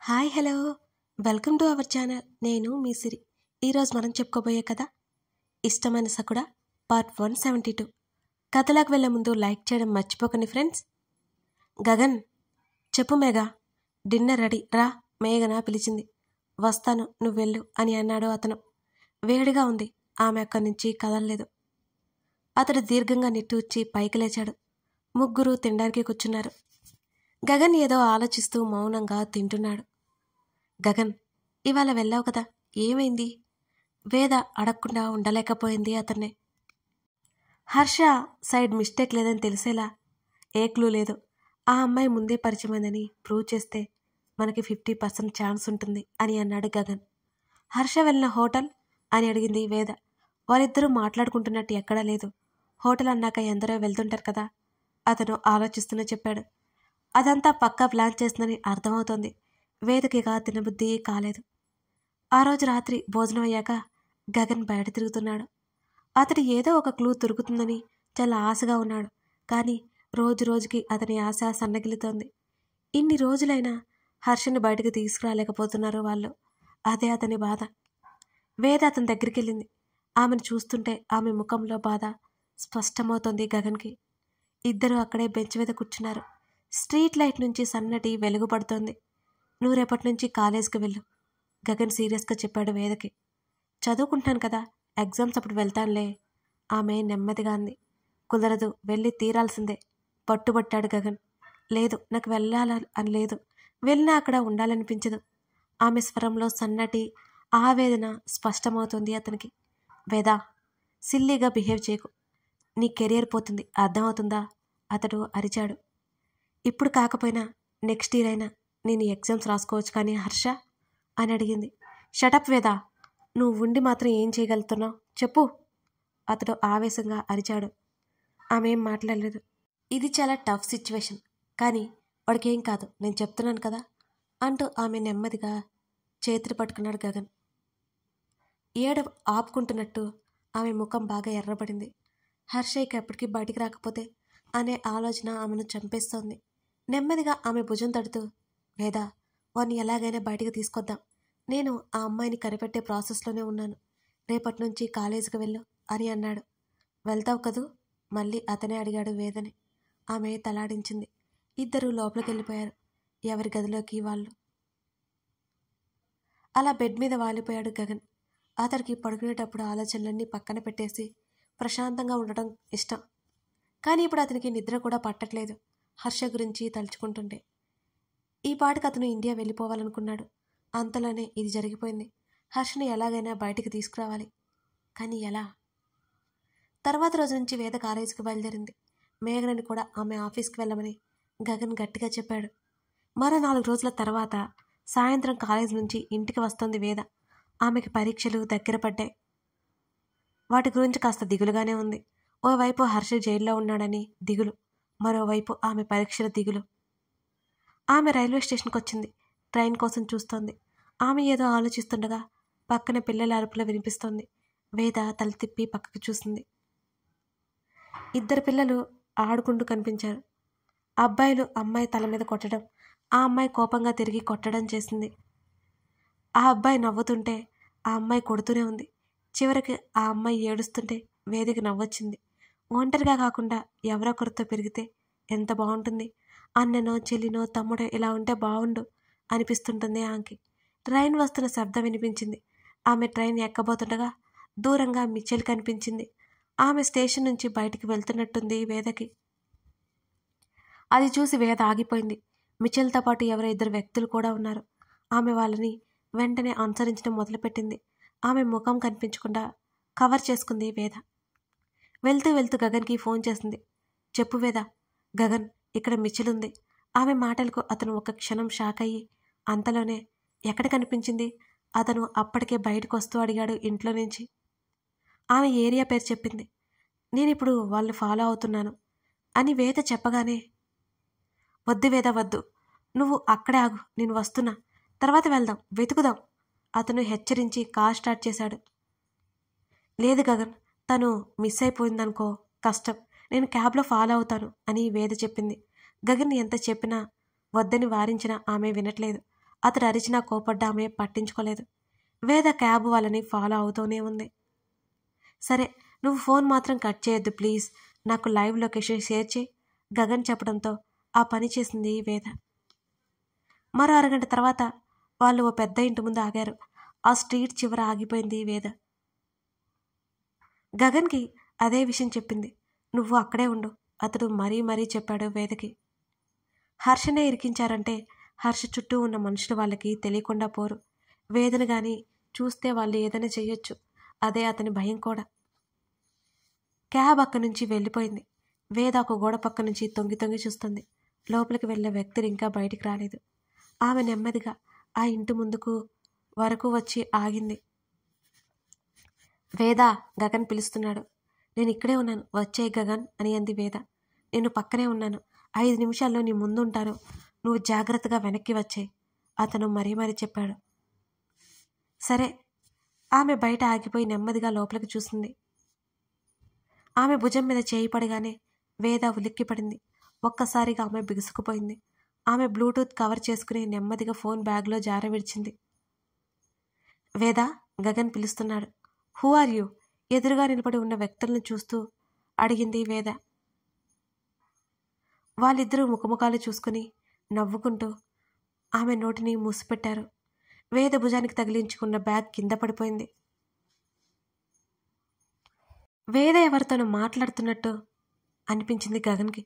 Hi hello welcome to our channel. నేను మీ సిరి. ఈరోజు మనం చెప్పుకోబోయే కథ ఇష్టమైన సకుడ పార్ట్ 172. కథలోకి వెళ్ళే ముందు లైక్ చేయడం మర్చిపోకండి ఫ్రెండ్స్. గగన్, చెప్పు మేఘా, డిన్నర్ రెడీ రా, మేఘన పిలిచింది. వస్తాను, నువ్వు వెళ్ళు అని అన్నాడు అతను. వేడిగా ఉంది. ఆమె అక్కడి నుంచి కదలలేదు. అతడు దీర్ఘంగా నిట్టూర్చి పైకి లేచాడు. ముగ్గురు తినడానికి కూర్చున్నారు. గగన్ ఏదో ఆలోచిస్తూ మౌనంగా తింటున్నాడు. గగన్, ఇవాళ వెళ్ళావు కదా, ఏమైంది? వేద అడగకుండా ఉండలేకపోయింది అతన్నే. హర్ష సైడ్ మిస్టేక్ లేదని తెలిసేలా ఏ క్లూ లేదు. ఆ అమ్మాయి ముందే పరిచయమైందని ప్రూవ్ చేస్తే మనకి 50% ఛాన్స్ ఉంటుంది అని అన్నాడు గగన్. హర్ష వెళ్ళిన హోటల్ అని అడిగింది వేద. వారిద్దరూ మాట్లాడుకుంటున్నట్టు ఎక్కడా లేదు. హోటల్ అన్నాక ఎందరో వెళ్తుంటారు కదా, అతను ఆలోచిస్తూనే చెప్పాడు. అదంతా పక్కా ప్లాన్ చేస్తుందని అర్థమవుతోంది. వేదకిగా తినబుద్ధి కాలేదు. ఆ రోజు రాత్రి భోజనం అయ్యాక గగన్ బయట తిరుగుతున్నాడు. అతడు ఏదో ఒక క్లూ దొరుకుతుందని చాలా ఆశగా ఉన్నాడు. కానీ రోజు రోజుకి అతని ఆశ సన్నగిలుతోంది. ఇన్ని రోజులైనా హర్షని బయటకు తీసుకురాలేకపోతున్నారు వాళ్ళు. అదే అతని బాధ. వేద అతని దగ్గరికి వెళ్ళింది. ఆమెను చూస్తుంటే ఆమె ముఖంలో బాధ స్పష్టమవుతోంది గగన్కి. ఇద్దరు అక్కడే బెంచ్ మీద కూర్చున్నారు. స్ట్రీట్ లైట్ నుంచి సన్నటి వెలుగు పడుతోంది. నువ్వు రేపటి నుంచి కాలేజ్కి వెళ్ళు, గగన్ సీరియస్గా చెప్పాడు వేదకి. చదువుకుంటున్నాను కదా, ఎగ్జామ్స్ అప్పుడు వెళ్తానులే, ఆమె నెమ్మదిగా అంది. కుదరదు, వెళ్ళి తీరాల్సిందే, పట్టుబట్టాడు గగన్. లేదు, నాకు వెళ్ళాలని లేదు, వెళ్ళినా అక్కడ ఉండాలనిపించదు. ఆమె స్వరంలో సన్నటి ఆవేదన స్పష్టమవుతుంది అతనికి. వేదా, సిల్లీగా బిహేవ్ చేయకు, నీ కెరియర్ పోతుంది, అర్థమవుతుందా? అతడు అరిచాడు. ఇప్పుడు కాకపోయినా నెక్స్ట్ ఇయర్ అయినా నేను ఎగ్జామ్స్ రాసుకోవచ్చు కానీ హర్ష అని అడిగింది. షటప్ వేదా, నువ్వు ఉండి మాత్రం ఏం చేయగలుగుతున్నావు చెప్పు, అతడు ఆవేశంగా అరిచాడు. ఆమె ఏం మాట్లాడలేదు. ఇది చాలా టఫ్ సిచ్యువేషన్, కానీ వాడికేం కాదు, నేను చెప్తున్నాను కదా అంటూ ఆమె నెమ్మదిగా చేతులు పట్టుకున్నాడు గగన్. ఏడ ఆపుకుంటున్నట్టు ఆమె ముఖం బాగా ఎర్రబడింది. హర్ష ఇక ఎప్పటికీ బయటికి రాకపోతే అనే ఆలోచన ఆమెను చంపేస్తోంది. నెమ్మదిగా ఆమె భుజం తడుతూ, వేదా, వాడిని ఎలాగైనా బయటికి తీసుకొద్దాం, నేను ఆ అమ్మాయిని కనిపెట్టే ప్రాసెస్లోనే ఉన్నాను, రేపటి నుంచి కాలేజీకి వెళ్ళు అని అన్నాడు. వెళ్తావు కదూ, మళ్ళీ అతనే అడిగాడు వేదని. ఆమె తలాడించింది. ఇద్దరూ లోపలికి వెళ్ళిపోయారు, ఎవరి గదిలోకి వాళ్ళు. అలా బెడ్ మీద వాలిపోయాడు గగన్. అతడికి పడుకునేటప్పుడు ఆలోచనలన్నీ పక్కన పెట్టేసి ప్రశాంతంగా ఉండటం ఇష్టం. కానీ ఇప్పుడు అతనికి నిద్ర కూడా పట్టట్లేదు హర్ష గురించి తలుచుకుంటుంటే. ఈ పాటికి అతను ఇండియా వెళ్ళిపోవాలనుకున్నాడు. అంతలోనే ఇది జరిగిపోయింది. హర్షని ఎలాగైనా బయటికి తీసుకురావాలి, కానీ ఎలా? తర్వాత రోజు నుంచి వేద కాలేజీకి బయలుదేరింది. మేఘనని కూడా ఆమె ఆఫీస్కి వెళ్ళమని గగన్ గట్టిగా చెప్పాడు. మరో 4 రోజుల తర్వాత సాయంత్రం కాలేజ్ నుంచి ఇంటికి వస్తుంది వేద. ఆమెకి పరీక్షలు దగ్గర పడ్డాయి. వాటి గురించి కాస్త దిగులుగానే ఉంది. ఓవైపు హర్ష జైల్లో ఉన్నాడని దిగులు, మరోవైపు ఆమె పరీక్షల దిగులు. ఆమె రైల్వే స్టేషన్కి వచ్చింది. ట్రైన్ కోసం చూస్తోంది. ఆమె ఏదో ఆలోచిస్తుండగా పక్కన పిల్లల అరుపులు వినిపిస్తోంది. వేద తల తిప్పి పక్కకు చూసింది. 2 పిల్లలు ఆడుకుంటూ కనిపించారు. అబ్బాయిలు అమ్మాయి తల మీద కొట్టడం, ఆ అమ్మాయి కోపంగా తిరిగి కొట్టడం చేసింది. ఆ అబ్బాయి నవ్వుతుంటే ఆ అమ్మాయి కొడుతూనే ఉంది. చివరికి ఆ అమ్మాయి ఏడుస్తుంటే వేదకి నవ్వొచ్చింది. ఒంటరిగా కాకుండా ఎవరొకరితో పెరిగితే ఎంత బాగుంటుంది, అన్ననో చెల్లినో తమ్ముడో ఇలా ఉంటే బాగుండు అనిపిస్తుంటుంది ఆమెకి. ట్రైన్ వస్తున్న శబ్దం వినిపించింది. ఆమె ట్రైన్ ఎక్కబోతుండగా దూరంగా మిచెల్ కనిపించింది. ఆమె స్టేషన్ నుంచి బయటికి వెళ్తున్నట్టుంది వేదకి. అది చూసి వేద ఆగిపోయింది. మిచెల్తో పాటు ఎవరో 2 వ్యక్తులు కూడా ఉన్నారు. ఆమె వాళ్ళని వెంటనే అనుసరించడం మొదలుపెట్టింది. ఆమె ముఖం కనిపించకుండా కవర్ చేసుకుంది వేద. వెళ్తూ వెళ్తూ గగన్కి ఫోన్ చేసింది. చెప్పు వేద, గగన్, ఇక్కడ మిచెల్ ఉంది. ఆమె మాటలకు అతను ఒక క్షణం షాక్ అయ్యి అంతలోనే ఎక్కడ కనిపించింది? అతను అప్పటికే బయటకు వస్తూ అడిగాడు ఇంట్లో నుంచి. ఆమె ఏరియా పేరు చెప్పింది. నేనిప్పుడు వాళ్ళు ఫాలో అవుతున్నాను అని వేద చెప్పగానే, వద్దు వేద వద్దు, నువ్వు అక్కడే ఆగు, నేను వస్తున్నా, తర్వాత వెళ్దాం, వెతుకుదాం, అతను హెచ్చరించి కార్ స్టార్ట్ చేశాడు. లేదు గగన్, తను మిస్ అయిపోయిందనుకో కష్టం, నేను క్యాబ్లో ఫాలో అవుతాను అని వేద చెప్పింది. గగన్ ఎంత చెప్పినా వద్దని వారించినా ఆమె వినట్లేదు. అతడు అరిచినా కోపడ్డా ఆమె పట్టించుకోలేదు. వేద క్యాబ్ వాళ్ళని ఫాలో అవుతూనే ఉంది. సరే, నువ్వు ఫోన్ మాత్రం కట్ చేయొద్దు ప్లీజ్, నాకు లైవ్ లొకేషన్ షేర్ చేయి, గగన్ చెప్పడంతో ఆ పని చేసింది వేద. మరో అరగంట తర్వాత వాళ్ళు ఓ పెద్ద ఇంటి ముందు ఆగారు. ఆ స్ట్రీట్ చివర ఆగిపోయింది వేద. గగన్కి అదే విషయం చెప్పింది. నువ్వు అక్కడే ఉండు, అతడు మరీ చెప్పాడు వేదకి. హర్షనే ఇరికించారంటే హర్ష చుట్టూ ఉన్న మనుషులు వాళ్ళకి తెలియకుండా పోరు. వేదను గాని చూస్తే వాళ్ళు ఏదైనా చెయ్యొచ్చు, అదే అతని భయం కూడా. క్యాబ్ అక్కడి నుంచి వెళ్ళిపోయింది. వేద ఒక గోడ పక్క నుంచి తొంగి చూస్తుంది. లోపలికి వెళ్ళే వ్యక్తులు ఇంకా బయటికి రాలేదు. ఆమె నెమ్మదిగా ఆ ఇంటి ముందుకు వరకు వచ్చి ఆగింది. వేద, గగన్ పిలుస్తున్నాడు. నేను ఇక్కడే ఉన్నాను, వచ్చేయ్ గగన్ అని అంది వేద. నేను పక్కనే ఉన్నాను, 5 నిమిషాల్లో నీ ముందుంటాను, నువ్వు జాగ్రత్తగా వెనక్కి వచ్చేయ్, అతను మరీ చెప్పాడు. సరే. ఆమె బయట ఆగిపోయి నెమ్మదిగా లోపలికి చూసింది. ఆమె భుజం మీద చేయి పడగానే వేద ఉలిక్కిపడింది. ఒక్కసారిగా ఆమె బిగుసుకుపోయింది. ఆమె బ్లూటూత్ కవర్ చేసుకుని నెమ్మదిగా ఫోన్ బ్యాగ్లో జారవిడిచింది. వేద, గగన్ పిలుస్తున్నాడు. Who are you? ఎదురుగా నిలబడి ఉన్న వ్యక్తులను చూస్తూ అడిగింది వేద. వాళ్ళిద్దరూ ముఖముఖాలు చూసుకుని నవ్వుకుంటూ ఆమె నోటిని మూసిపెట్టారు. వేద భుజానికి తగిలించుకున్న బ్యాగ్ కింద పడిపోయింది. వేద ఎవరితోనో మాట్లాడుతున్నట్టు అనిపించింది గగన్కి.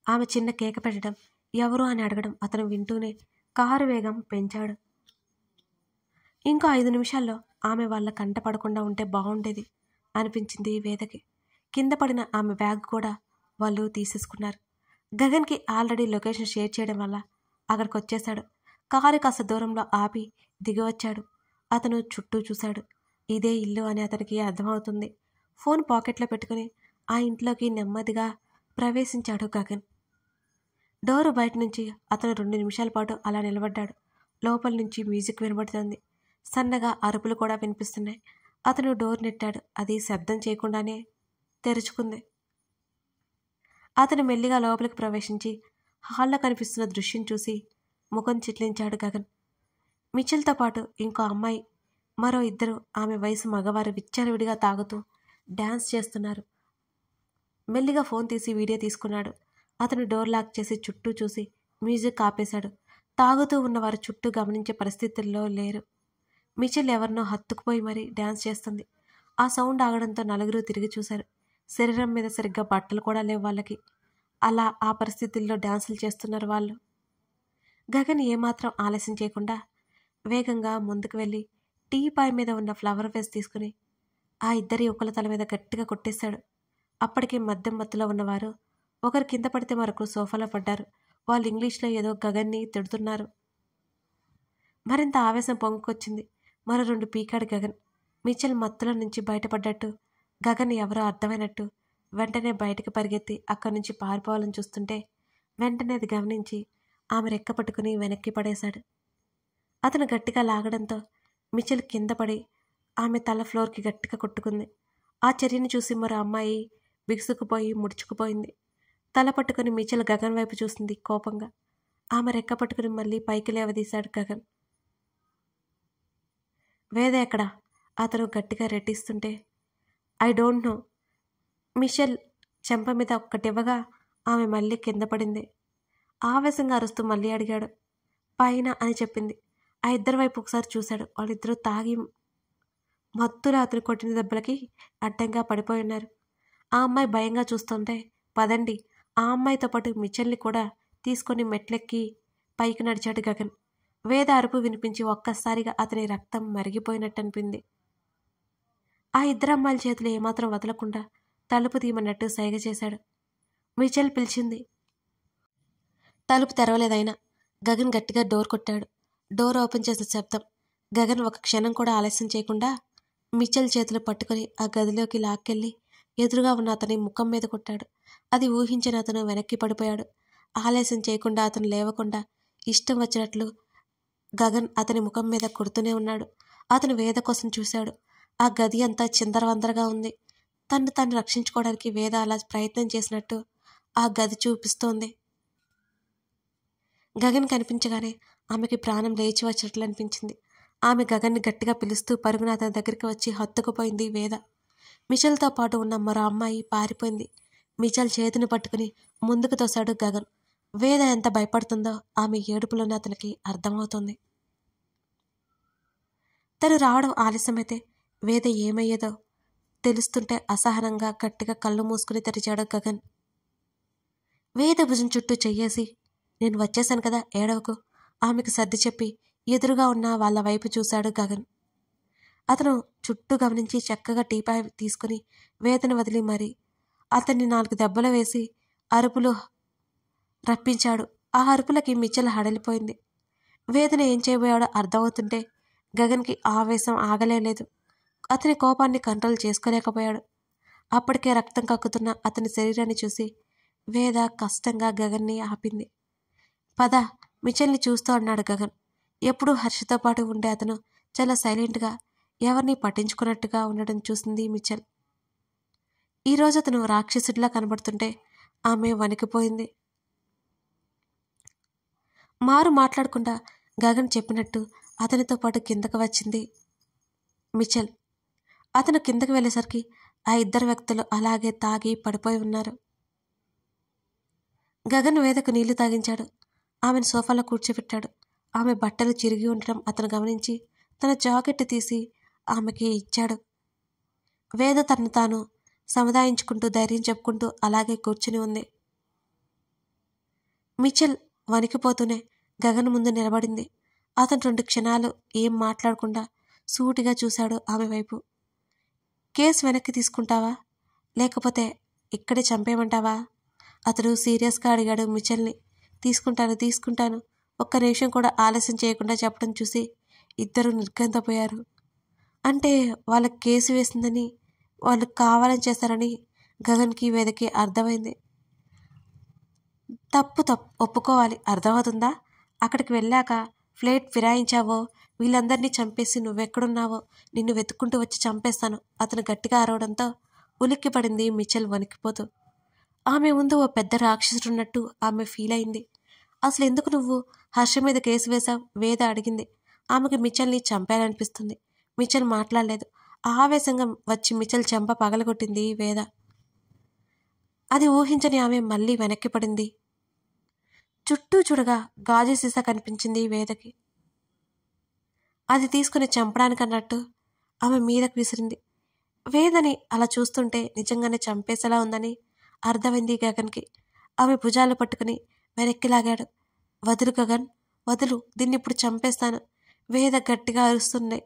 ఆమె చిన్న కేక పెట్టడం, ఎవరు అని అడగడం అతను వింటూనే కారు వేగం పెంచాడు. ఇంకో 5 నిమిషాల్లో ఆమె వాళ్ళ కంట పడకుండా ఉంటే బాగుండేది అనిపించింది వేదకి. కింద పడిన ఆమె బ్యాగ్ కూడా వాళ్ళు తీసేసుకున్నారు. గగన్కి ఆల్రెడీ లొకేషన్ షేర్ చేయడం వల్ల అక్కడికి వచ్చేశాడు. కారు కాస్త దూరంలో ఆపి దిగివచ్చాడు. అతను చుట్టూ చూశాడు. ఇదే ఇల్లు అని అతనికి అర్థమవుతుంది. ఫోన్ పాకెట్లో పెట్టుకుని ఆ ఇంట్లోకి నెమ్మదిగా ప్రవేశించాడు గగన్. డోరు బయట నుంచి అతను 2 నిమిషాల పాటు అలా నిలబడ్డాడు. లోపల నుంచి మ్యూజిక్ వినబడుతోంది. సన్నగా అరుపులు కూడా వినిపిస్తున్నాయి. అతను డోర్ నెట్టాడు. అది శబ్దం చేయకుండానే తెరుచుకుంది. అతను మెల్లిగా లోపలికి ప్రవేశించి హాల్లో కనిపిస్తున్న దృశ్యం చూసి ముఖం చిట్లించాడు గగన్. మిచెల్తో పాటు ఇంకో అమ్మాయి, మరో 2 ఆమె వయసు మగవారు విచ్చలవిడిగా తాగుతూ డ్యాన్స్ చేస్తున్నారు. మెల్లిగా ఫోన్ తీసి వీడియో తీసుకున్నాడు. అతను డోర్ లాక్ చేసి చుట్టూ చూసి మ్యూజిక్ ఆపేశాడు. తాగుతూ ఉన్నవారు చుట్టూ గమనించే పరిస్థితుల్లో లేరు. మిచెల్ ఎవరినో హత్తుకుపోయి మరీ డ్యాన్స్ చేస్తుంది. ఆ సౌండ్ ఆగడంతో నలుగురు తిరిగి చూశారు. శరీరం మీద సరిగ్గా బట్టలు కూడా లేవు వాళ్ళకి. అలా ఆ పరిస్థితుల్లో డ్యాన్సులు చేస్తున్నారు వాళ్ళు. గగన్ ఏమాత్రం ఆలస్యం చేయకుండా వేగంగా ముందుకు వెళ్ళి టీపాయ్ మీద ఉన్న ఫ్లవర్ వేస్ తీసుకుని ఆ 2 యువకుల తల మీద గట్టిగా కొట్టేశాడు. అప్పటికే మద్యం మత్తులో ఉన్నవారు ఒకరు కింద పడితే మరొకరు సోఫాలో పడ్డారు. వాళ్ళు ఇంగ్లీష్లో ఏదో గగన్ని తిడుతున్నారు. మరింత ఆవేశం పొంగుకొచ్చింది. మరో 2 పీకాడు గగన్. మిచెల్ మత్తుల నుంచి బయటపడ్డట్టు, గగన్ ఎవరో అర్థమైనట్టు వెంటనే బయటికి పరిగెత్తి అక్కడి నుంచి పారిపోవాలని చూస్తుంటే వెంటనే అది గమనించి ఆమె రెక్క పట్టుకుని వెనక్కి పడేశాడు. అతను గట్టిగా లాగడంతో మిచెల్ కింద పడి ఆమె తల ఫ్లోర్కి గట్టిగా కొట్టుకుంది. ఆ చర్యను చూసి మరో అమ్మాయి బిగుసుకుపోయి ముడుచుకుపోయింది. తల పట్టుకుని మిచెల్ గగన్ వైపు చూసింది కోపంగా. ఆమె రెక్క పట్టుకుని మళ్ళీ పైకి లేవదీశాడు గగన్. వేద ఎక్కడా? అతను గట్టిగా రెట్టిస్తుంటే ఐ డోంట్ నో. మిచెల్ చెంప మీద ఒక్కటివ్వగా ఆమె మళ్ళీ కింద పడింది. ఆవేశంగా అరుస్తూ మళ్ళీ అడిగాడు. పైన అని చెప్పింది. ఆ 2 వైపు ఒకసారి చూశాడు. వాళ్ళిద్దరూ తాగి మత్తులో అతను కొట్టిన దెబ్బలకి అడ్డంగా పడిపోయి ఉన్నారు. ఆ అమ్మాయి భయంగా చూస్తుంటే పదండి, ఆ అమ్మాయితో పాటు మిచెల్ని కూడా తీసుకొని మెట్లెక్కి పైకి నడిచాడు గగన్. వేద అరుపు వినిపించి ఒక్కసారిగా అతని రక్తం మరిగిపోయినట్టు అనిపింది. ఆ 2 అమ్మాయిల చేతులు ఏమాత్రం వదలకుండా తలుపు తీయమన్నట్టు సైగ చేశాడు. మిచెల్ పిలిచింది. తలుపు తెరవలేదైనా. గగన్ గట్టిగా డోర్ కొట్టాడు. డోర్ ఓపెన్ చేసిన శబ్దం. గగన్ ఒక క్షణం కూడా ఆలస్యం చేయకుండా మిచెల్ చేతులు పట్టుకుని ఆ గదిలోకి లాక్కెళ్ళి ఎదురుగా ఉన్న అతని ముఖం మీద కొట్టాడు. అది ఊహించిన అతను వెనక్కి పడిపోయాడు. ఆలస్యం చేయకుండా అతను లేవకుండా ఇష్టం వచ్చినట్లు గగన్ అతని ముఖం మీద కొడుతూనే ఉన్నాడు. అతను వేద కోసం చూశాడు. ఆ గది అంతా చిందరవందరగా ఉంది. తను రక్షించుకోవడానికి వేద అలా ప్రయత్నం చేసినట్టు ఆ గది చూపిస్తోంది. గగన్ కనిపించగానే ఆమెకి ప్రాణం లేచి వచ్చినట్లు అనిపించింది. ఆమె గగన్ని గట్టిగా పిలుస్తూ పరుగున అతని దగ్గరికి వచ్చి హత్తుకుపోయింది వేద. మిచెల్తో పాటు ఉన్న మరో అమ్మాయి పారిపోయింది. మిచెల్ చేతిని పట్టుకుని ముందుకు తోశాడు గగన్. వేద ఎంత భయపడుతుందో ఆమె ఏడుపులోనే అతనికి అర్థమవుతుంది. తను రావడం ఆలస్యమైతే వేద ఏమయ్యేదో తెలుస్తుంటే అసహనంగా గట్టిగా కళ్ళు మూసుకుని తెరిచాడు గగన్. వేద భుజం చుట్టూ చెయ్యేసి, నేను వచ్చేశాను కదా, ఏడవకు, ఆమెకు సర్ది చెప్పి ఎదురుగా ఉన్న వాళ్ళ వైపు చూశాడు గగన్. అతను చుట్టూ గమనించి చక్కగా టీపాయ్ తీసుకుని వేదను వదిలి మరి అతన్ని 4 దెబ్బలు వేసి అరుపులు రప్పించాడు. ఆ అరుపులకి మిచెల్ హడలిపోయింది. వేదన ఏం చేయబోయాడో అర్థమవుతుంటే గగన్కి ఆవేశం ఆగలేదు. అతని కోపాన్ని కంట్రోల్ చేసుకోలేకపోయాడు. అప్పటికే రక్తం కక్కుతున్న అతని శరీరాన్ని చూసి వేద కష్టంగా గగన్ని ఆపింది. పద, మిచెల్ని చూస్తూ అన్నాడు గగన్. ఎప్పుడూ హర్షతో పాటు ఉండే అతను చాలా సైలెంట్గా ఎవరిని పట్టించుకున్నట్టుగా ఉండడం చూసింది మిచెల్. ఈరోజు అతను రాక్షసుడిలా కనబడుతుంటే ఆమె వణికిపోయింది. మారు మాట్లాడకుండా గగన్ చెప్పినట్టు అతనితో పాటు కిందకు వచ్చింది మిచెల్. అతను కిందకు వెళ్ళేసరికి ఆ 2 వ్యక్తులు అలాగే తాగి పడిపోయి ఉన్నారు. గగన్ వేదకు నీళ్లు తాగించాడు. ఆమెను సోఫాలో కూర్చోబెట్టాడు. ఆమె బట్టలు చిరిగి ఉండటం అతను గమనించి తన జాకెట్ తీసి ఆమెకి ఇచ్చాడు. వేద తనను తాను సముదాయించుకుంటూ ధైర్యం చెప్పుకుంటూ అలాగే కూర్చుని ఉంది. మిచెల్ వణికిపోతూనే గగన్ ముందు నిలబడింది. అతను 2 క్షణాలు ఏం మాట్లాడకుండా సూటిగా చూశాడు ఆమె వైపు. కేసు వెనక్కి తీసుకుంటావా, లేకపోతే ఇక్కడే చంపేయమంటావా? అతడు సీరియస్గా అడిగాడు మిచెల్ని. తీసుకుంటాను. ఒక్క నిమిషం కూడా ఆలస్యం చేయకుండా చెప్పడం చూసి ఇద్దరు నిర్ఘంతపోయారు. అంటే వాళ్ళకి కేసు వేసిందని, వాళ్ళు కావాలని చేశారని గగన్కి వేదకి అర్థమైంది. తప్పు ఒప్పుకోవాలి, అర్థమవుతుందా? అక్కడికి వెళ్ళాక ఫ్లైట్ ఫిరాయించావో, వీళ్ళందరినీ చంపేసి నువ్వెక్కడున్నావో నిన్ను వెతుక్కుంటూ వచ్చి చంపేస్తాను, అతను గట్టిగా అరవడంతో ఉలిక్కి పడింది మిచెల్ వణికిపోతూ. ఆమె ముందు ఓ పెద్ద రాక్షసుడున్నట్టు ఆమె ఫీల్ అయింది. అసలు ఎందుకు నువ్వు హర్ష మీద కేసు వేశావు? వేద అడిగింది. ఆమెకి మిచెల్ని చంపాలనిపిస్తుంది. మిచెల్ మాట్లాడలేదు. ఆవేశంగా వచ్చి మిచెల్ చెంప పగలగొట్టింది వేద. అది ఊహించని ఆమె మళ్ళీ వెనక్కి పడింది. చుట్టూ చూడగా గాజు సీసా కనిపించింది వేదకి. అది తీసుకుని చంపడానికన్నట్టు ఆమె మీదకు విసిరింది. వేదని అలా చూస్తుంటే నిజంగానే చంపేసేలా ఉందని అర్థమైంది గగన్కి. ఆమె భుజాలు పట్టుకుని వెనక్కి లాగాడు. వదులు గగన్, వదులు, దీన్ని ఇప్పుడు చంపేస్తాను. వేద గట్టిగా అరుస్తుంది.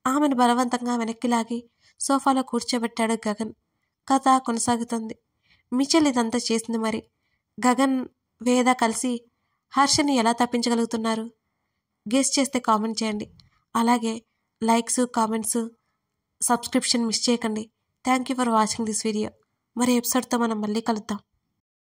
ఆమెను బలవంతంగా వెనక్కి లాగి సోఫాలో కూర్చోబెట్టాడు గగన్. కథ కొనసాగుతుంది. మిచెల్ ఇదంతా చేసింది మరి. గగన్, వేద కలిసి హర్షని ఎలా తప్పించగలుగుతున్నారు? గెస్ చేస్తే కామెంట్ చేయండి. అలాగే లైక్స్, కామెంట్స్, సబ్స్క్రిప్షన్ మిస్ చేయకండి. Thank you for watching this video. మరి ఎపిసోడ్తో మనం మళ్ళీ కలుద్దాం.